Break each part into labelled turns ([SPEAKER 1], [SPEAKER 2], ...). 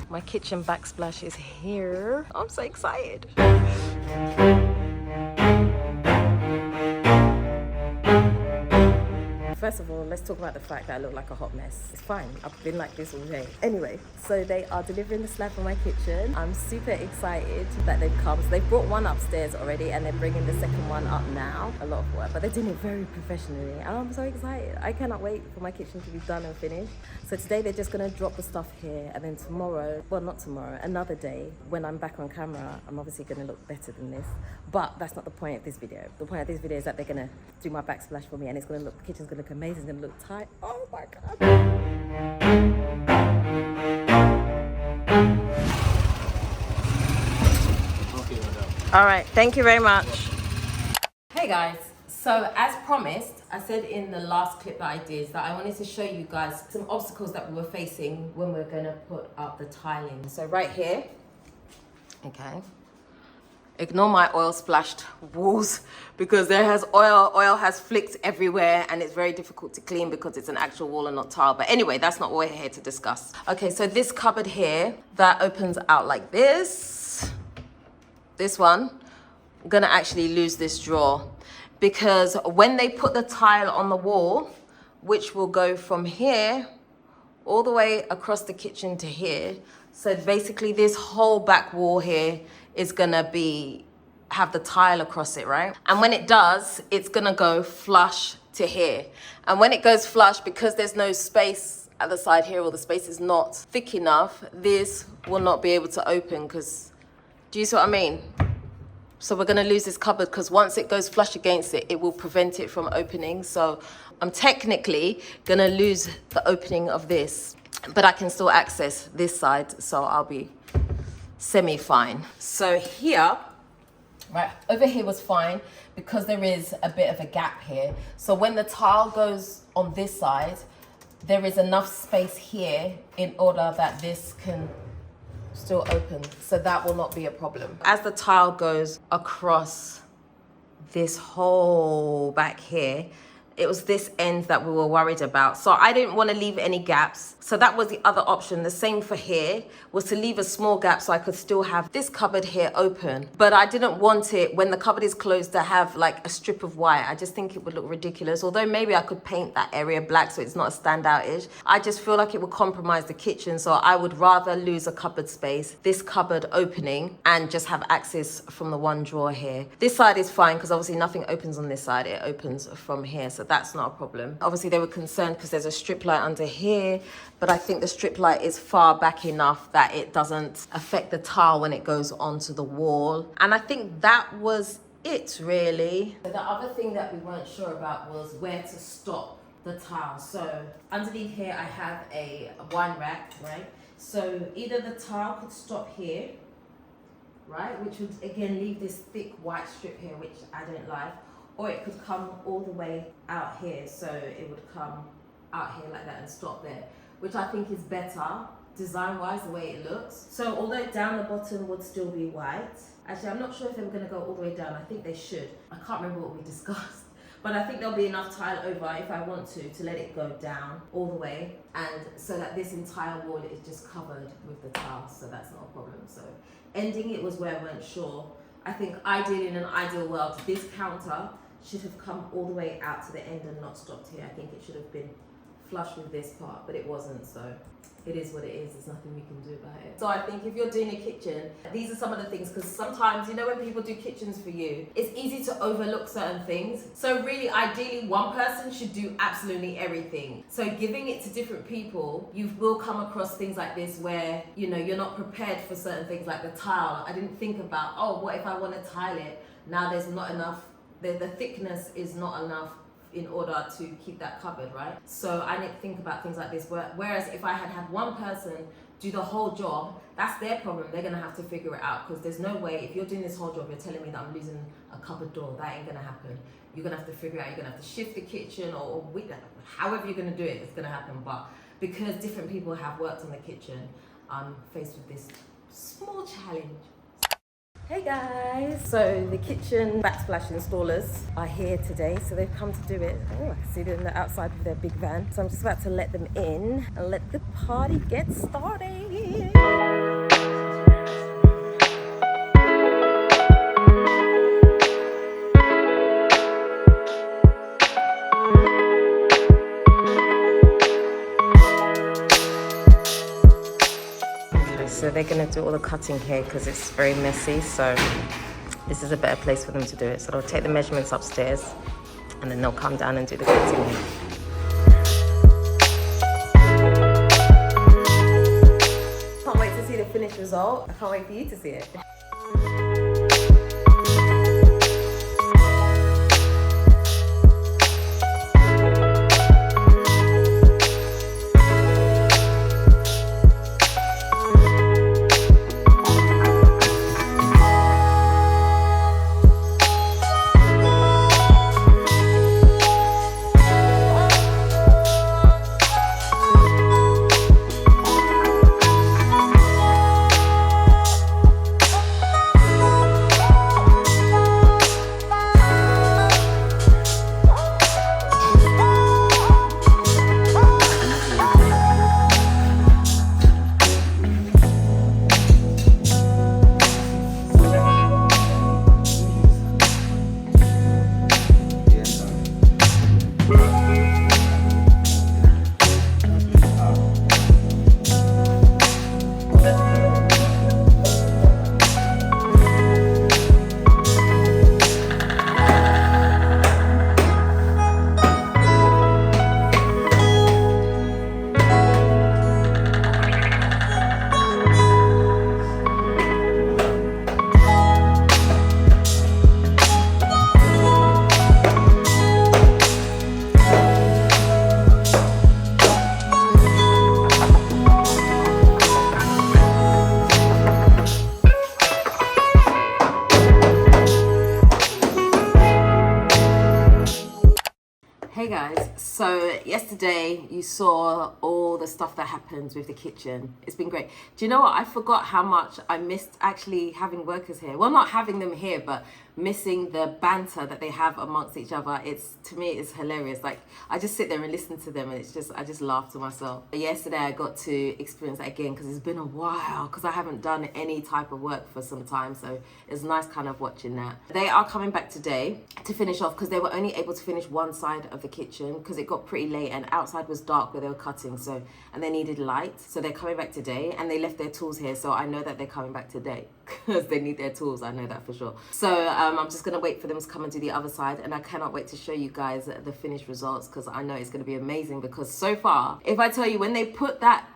[SPEAKER 1] My kitchen backsplash is here. I'm so excited. First of all, let's talk about the fact that I look like a hot mess. It's fine, I've been like this all day. Anyway, so they are delivering the slab from my kitchen. I'm super excited that they've come. So they've brought one upstairs already and they're bringing the second one up now. A lot of work, but they're doing it very professionally. And I'm so excited. I cannot wait for my kitchen to be done and finished. So today they're just gonna drop the stuff here, and then tomorrow, well not tomorrow, another day, when I'm back on camera, I'm obviously gonna look better than this. But that's not the point of this video. The point of this video is that they're gonna do my backsplash for me, and it's gonna look, the kitchen's gonna look amazing, it's gonna look tight. Oh my God. All right, thank you very much. Hey guys, so as promised, I said in the last clip that I did that I wanted to show you guys some obstacles that we were facing when we're gonna put up the tiling. So right here, okay. Ignore my oil splashed walls because there has oil has flicked everywhere and it's very difficult to clean because it's an actual wall and not tile. But anyway, that's not what we're here to discuss. Okay, so this cupboard here that opens out like this one, I'm gonna actually lose this drawer because when they put the tile on the wall, which will go from here all the way across the kitchen to here, so basically this whole back wall here is gonna have the tile across it, right? And when it does, it's gonna go flush to here. And when it goes flush, because there's no space at the side here, or the space is not thick enough, this will not be able to open because, do you see what I mean? So we're gonna lose this cupboard because once it goes flush against it, it will prevent it from opening. So I'm technically gonna lose the opening of this, but I can still access this side, so I'll be semi-fine. So here, right, over here was fine because there is a bit of a gap here. So when the tile goes on this side, there is enough space here in order that this can still open. So that will not be a problem. As the tile goes across this whole back here, it was this end that we were worried about. So I didn't want to leave any gaps. So that was the other option. The same for here was to leave a small gap so I could still have this cupboard here open. But I didn't want it when the cupboard is closed to have like a strip of white. I just think it would look ridiculous. Although maybe I could paint that area black so it's not a standout-ish. I just feel like it would compromise the kitchen. So I would rather lose a cupboard space, this cupboard opening, and just have access from the one drawer here. This side is fine because obviously nothing opens on this side. It opens from here. So that's not a problem. Obviously they were concerned because there's a strip light under here, but I think the strip light is far back enough that it doesn't affect the tile when it goes onto the wall. And I think that was it really. The other thing that we weren't sure about was where to stop the tile. So underneath here I have a wine rack, right? So either the tile could stop here, right? Which would again leave this thick white strip here, which I don't like. Or it could come all the way out here. So it would come out here like that and stop there, which I think is better design-wise, the way it looks. So although down the bottom would still be white, actually I'm not sure if they were gonna go all the way down. I think they should. I can't remember what we discussed, but I think there'll be enough tile over if I want to let it go down all the way, and so that this entire wall is just covered with the tile, so that's not a problem. So ending it was where I weren't sure. I think ideally in an ideal world, this counter should have come all the way out to the end and not stopped here. I think it should have been flush with this part, but it wasn't, so it is what it is. There's nothing we can do about it. So I think if you're doing a kitchen, these are some of the things, because sometimes, you know, when people do kitchens for you, it's easy to overlook certain things. So really, ideally, one person should do absolutely everything. So giving it to different people, you will come across things like this where, you know, you're not prepared for certain things like the tile. I didn't think about, oh, what if I want to tile it? Now there's not enough, the thickness is not enough in order to keep that covered, right? So I didn't think about things like this. Whereas if I had one person do the whole job, that's their problem. They're gonna have to figure it out, because there's no way, if you're doing this whole job, you're telling me that I'm losing a cupboard door. That ain't gonna happen. You're gonna have to figure it out. You're gonna have to shift the kitchen, or however you're gonna do it, it's gonna happen. But because different people have worked on the kitchen, I'm faced with this small challenge. Hey guys! So the kitchen backsplash installers are here today, so they've come to do it. Oh, I can see them outside with their big van. So I'm just about to let them in and let the party get started. So they're gonna do all the cutting here because it's very messy. So this is a better place for them to do it. So they'll take the measurements upstairs and then they'll come down and do the cutting here. Can't wait to see the finished result. I can't wait for you to see it. Hey guys, so yesterday you saw all the stuff that happens with the kitchen. It's been great. Do you know what? I forgot how much I missed actually having workers here. Well, not having them here, but missing the banter that they have amongst each other. To me, it's hilarious. Like, I just sit there and listen to them and I just laugh to myself. Yesterday I got to experience that again because it's been a while because I haven't done any type of work for some time. So it's nice kind of watching that. They are coming back today to finish off because they were only able to finish one side of the kitchen because it got pretty late and outside was dark where they were cutting, and they needed light. So they're coming back today and they left their tools here, so I know that they're coming back today because they need their tools. I know that for sure. So I'm just gonna wait for them to come and do the other side, and I cannot wait to show you guys the finished results because I know it's gonna be amazing. Because so far, if I tell you, when they put that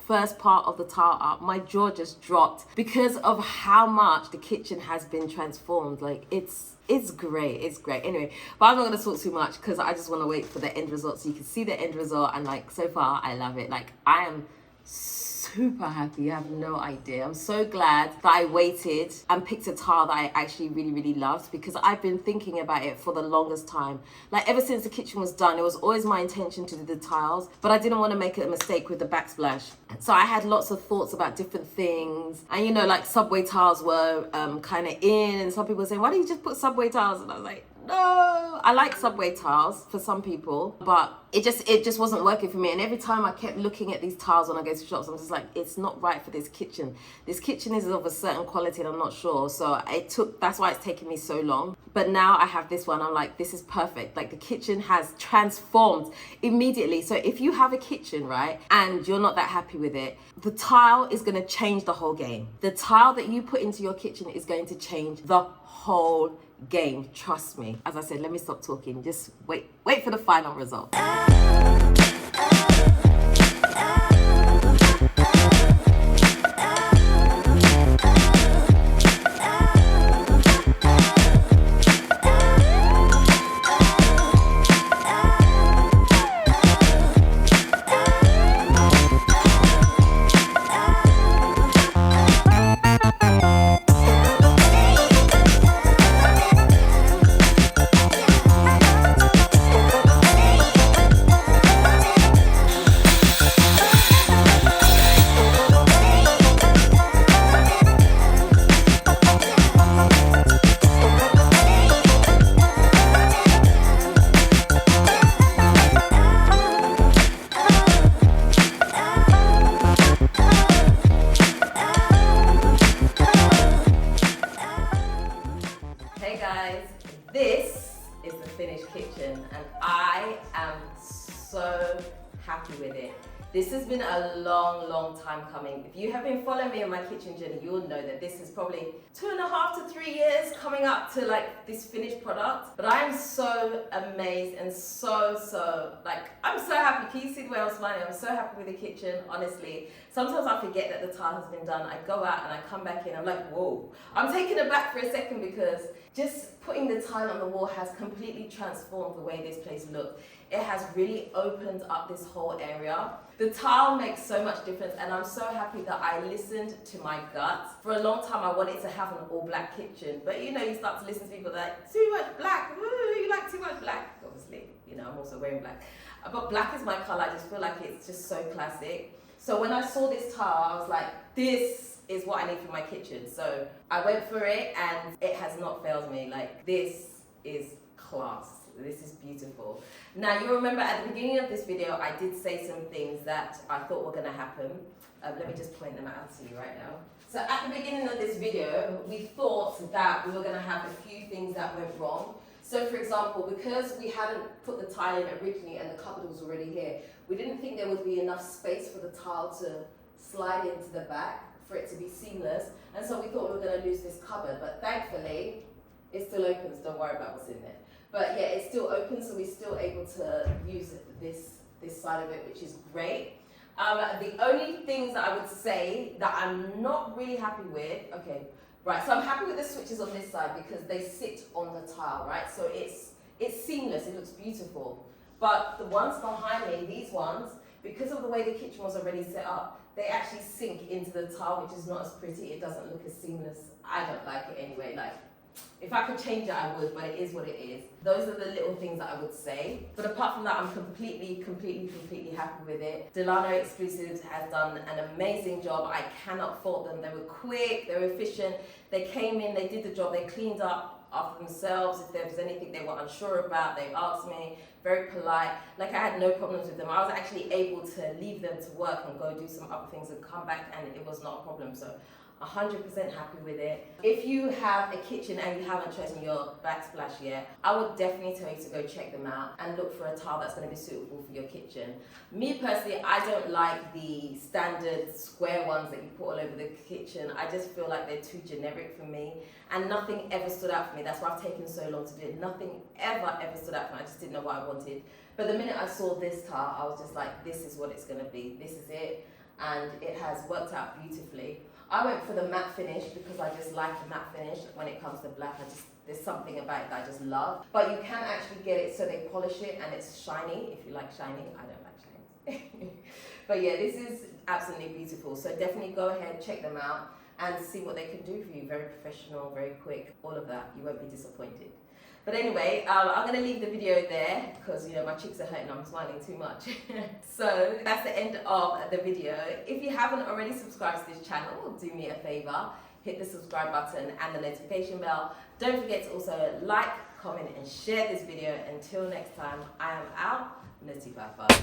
[SPEAKER 1] first part of the tile up, my jaw just dropped because of how much the kitchen has been transformed. Like, it's great. It's great. Anyway, but I'm not going to talk too much because I just want to wait for the end result so you can see the end result. And like, so far, I love it. Like, I am super happy. You have no idea. I'm so glad that I waited and picked a tile that I actually really, really loved because I've been thinking about it for the longest time. Like, ever since the kitchen was done, it was always my intention to do the tiles, but I didn't want to make a mistake with the backsplash. So I had lots of thoughts about different things. And you know, like subway tiles were kind of in, and some people were saying, why don't you just put subway tiles? And I was like, no, I like subway tiles for some people, but it just wasn't working for me. And every time I kept looking at these tiles when I go to shops, I'm just like, it's not right for this kitchen. This kitchen is of a certain quality and I'm not sure. So that's why it's taken me so long. But now I have this one. I'm like, this is perfect. Like, the kitchen has transformed immediately. So if you have a kitchen, right, and you're not that happy with it, the tile is going to change the whole game. The tile that you put into your kitchen is going to change the whole game. Trust me. As I said, let me stop talking. Just wait for the final result. This is the finished kitchen and I am so happy with it. This has been a long time coming. If you have been following me on my kitchen journey, you'll know that this is probably 2.5 to 3 years coming up to like this finished product. But I am so amazed and I'm so happy. Can you see the way I was smiling? I'm so happy with the kitchen, honestly. Sometimes I forget that the tile has been done. I go out and I come back in, I'm like, whoa. I'm taken aback for a second because just putting the tile on the wall has completely transformed the way this place looks. It has really opened up this whole area. The tile makes so much difference, and I'm so happy that I listened to my gut. For a long time, I wanted to have an all black kitchen, but you know, you start to listen to people that too much black, ooh, you like too much black. Obviously, you know, I'm also wearing black. But black is my color, I just feel like it's just so classic. So when I saw this tile, I was like, this is what I need for my kitchen. So I went for it, and it has not failed me. Like, this is class. This is beautiful. Now, you remember at the beginning of this video, I did say some things that I thought were going to happen. Let me just point them out to you right now. So at the beginning of this video, we thought that we were going to have a few things that went wrong. So for example, because we hadn't put the tile in originally and the cupboard was already here, we didn't think there would be enough space for the tile to slide into the back for it to be seamless. And so we thought we were going to lose this cupboard, but thankfully, it still opens. Don't worry about what's in there. But yeah, it's still open, so we're still able to use this side of it, which is great. The only things that I would say that I'm not really happy with, okay, right, so I'm happy with the switches on this side because they sit on the tile, right? So it's seamless, it looks beautiful. But the ones behind me, these ones, because of the way the kitchen was already set up, they actually sink into the tile, which is not as pretty. It doesn't look as seamless. I don't like it anyway. Like, if I could change it, I would, but it is what it is. Those are the little things that I would say. But apart from that, I'm completely happy with it. Delliano Exclusive has done an amazing job. I cannot fault them. They were quick, they were efficient. They came in, they did the job, they cleaned up after themselves. If there was anything they were unsure about, they asked me. Very polite. Like, I had no problems with them. I was actually able to leave them to work and go do some other things and come back, and it was not a problem. So 100% happy with it. If you have a kitchen and you haven't chosen your backsplash yet, I would definitely tell you to go check them out and look for a tile that's going to be suitable for your kitchen. Me personally, I don't like the standard square ones that you put all over the kitchen. I just feel like they're too generic for me, and nothing ever stood out for me. That's why I've taken so long to do it. Nothing ever stood out for me. I just didn't know what I wanted. But the minute I saw this tile, I was just like, this is what it's going to be. This is it. And it has worked out beautifully. I went for the matte finish because I just like a matte finish. When it comes to black, there's something about it that I just love. But you can actually get it so they polish it and it's shiny. If you like shiny, I don't like shiny. But yeah, this is absolutely beautiful. So definitely go ahead, check them out and see what they can do for you. Very professional, very quick, all of that. You won't be disappointed. But anyway, I'm going to leave the video there because, you know, my cheeks are hurting. I'm smiling too much. So that's the end of the video. If you haven't already subscribed to this channel, do me a favor. Hit the subscribe button and the notification bell. Don't forget to also like, comment and share this video. Until next time, I am out. Nutty bye bye.